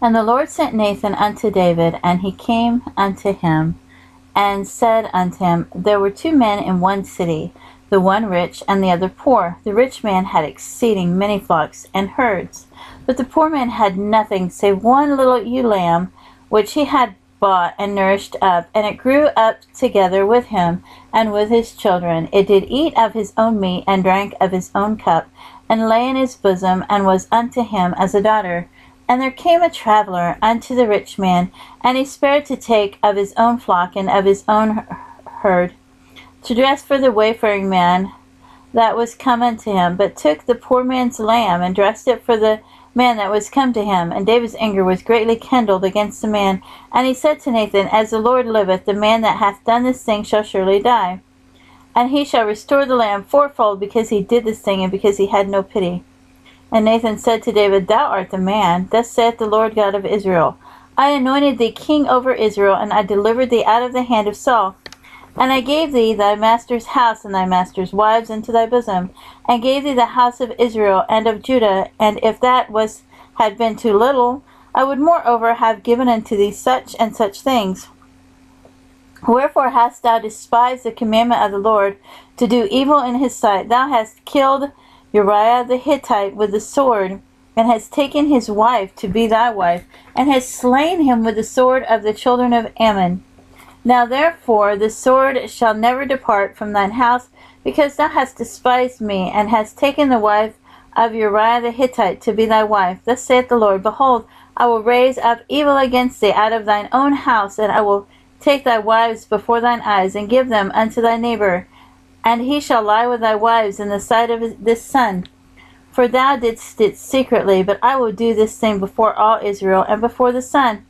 And the Lord sent Nathan unto David, and he came unto him, and said unto him, There were 2 men in one city, the one rich, and the other poor. The rich man had exceeding many flocks and herds, but the poor man had nothing save one little ewe lamb, which he had bought and nourished up, and it grew up together with him and with his children. It did eat of his own meat, and drank of his own cup, and lay in his bosom, and was unto him as a daughter. And there came a traveler unto the rich man, and he spared to take of his own flock and of his own herd, to dress for the wayfaring man that was come unto him, but took the poor man's lamb, and dressed it for the man that was come to him. And David's anger was greatly kindled against the man. And he said to Nathan, As the Lord liveth, the man that hath done this thing shall surely die. And he shall restore the lamb fourfold, because he did this thing, and because he had no pity. And Nathan said to David, Thou art the man. Thus saith the Lord God of Israel, I anointed thee king over Israel, and I delivered thee out of the hand of Saul. And I gave thee thy master's house and thy master's wives into thy bosom, and gave thee the house of Israel and of Judah. And if that had been too little, I would moreover have given unto thee such and such things. Wherefore hast thou despised the commandment of the Lord, to do evil in his sight? Thou hast killed Uriah the Hittite with the sword, and hast taken his wife to be thy wife, and hast slain him with the sword of the children of Ammon. Now therefore the sword shall never depart from thine house, because thou hast despised me, and hast taken the wife of Uriah the Hittite to be thy wife. Thus saith the Lord, Behold, I will raise up evil against thee out of thine own house, and I will take thy wives before thine eyes, and give them unto thy neighbor, and he shall lie with thy wives in the sight of this sun. For thou didst it secretly, but I will do this thing before all Israel, and before the sun.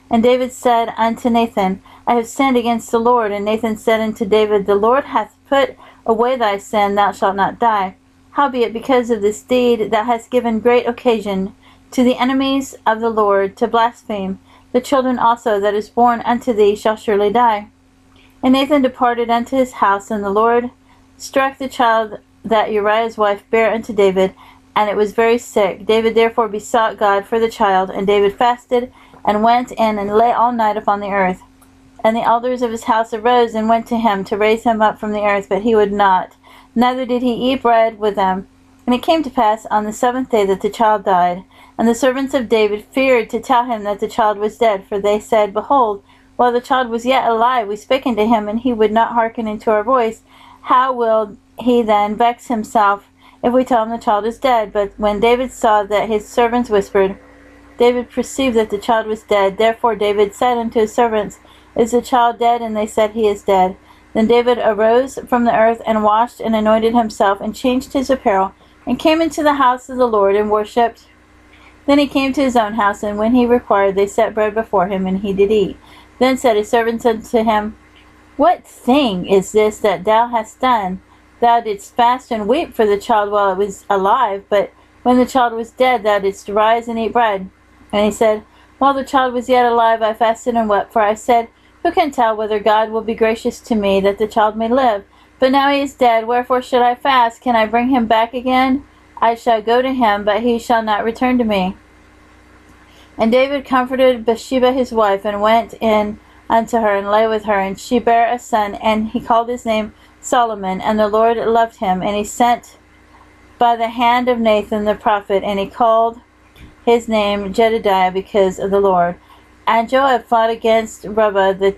And David said unto Nathan, I have sinned against the Lord. And Nathan said unto David, The Lord hath put away thy sin, thou shalt not die. Howbeit, because of this deed, thou hast given great occasion to the enemies of the Lord to blaspheme. The children also that is born unto thee shall surely die. And Nathan departed unto his house, and the Lord struck the child that Uriah's wife bare unto David, and it was very sick. David therefore besought God for the child, and David fasted, and went in and lay all night upon the earth. And the elders of his house arose and went to him to raise him up from the earth, but he would not, neither did he eat bread with them. And it came to pass on the 7th day that the child died. And the servants of David feared to tell him that the child was dead, for they said, Behold, while the child was yet alive, we spake unto him, and he would not hearken unto our voice. How will he then vex himself if we tell him the child is dead? But when David saw that his servants whispered, David perceived that the child was dead. Therefore David said unto his servants, Is the child dead? And they said, He is dead. Then David arose from the earth, and washed, and anointed himself, and changed his apparel, and came into the house of the Lord, and worshipped. Then he came to his own house, and when he required, they set bread before him, and he did eat. Then said his servants unto him, What thing is this that thou hast done? Thou didst fast and weep for the child while it was alive, but when the child was dead, thou didst rise and eat bread. And he said, While the child was yet alive, I fasted and wept, for I said, Who can tell whether God will be gracious to me, that the child may live? But now he is dead, wherefore should I fast? Can I bring him back again? I shall go to him, but he shall not return to me. And David comforted Bathsheba his wife, and went in unto her, and lay with her, and she bare a son, and he called his name Solomon. And the Lord loved him, and he sent by the hand of Nathan the prophet, and he called his name Jedidiah, because of the Lord. And Joab fought against Rabbah, the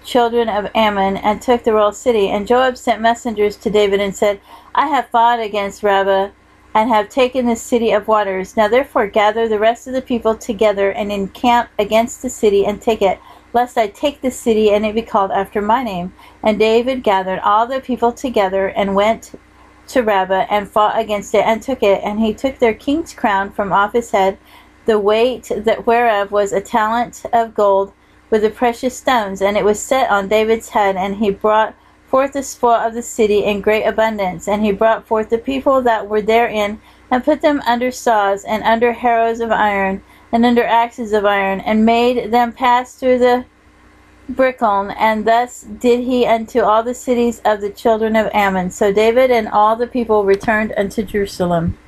children of Ammon, and took the royal city. And Joab sent messengers to David, and said, I have fought against Rabbah, and have taken the city of waters. Now therefore gather the rest of the people together, and encamp against the city, and take it, lest I take the city, and it be called after my name. And David gathered all the people together, and went to Rabbah, and fought against it, and took it. And he took their king's crown from off his head, the weight that whereof was a talent of gold, with the precious stones, and it was set on David's head. And he brought forth the spoil of the city in great abundance. And he brought forth the people that were therein, and put them under saws, and under harrows of iron, and under axes of iron, and made them pass through the Brickon. And thus did he unto all the cities of the children of Ammon. So David and all the people returned unto Jerusalem.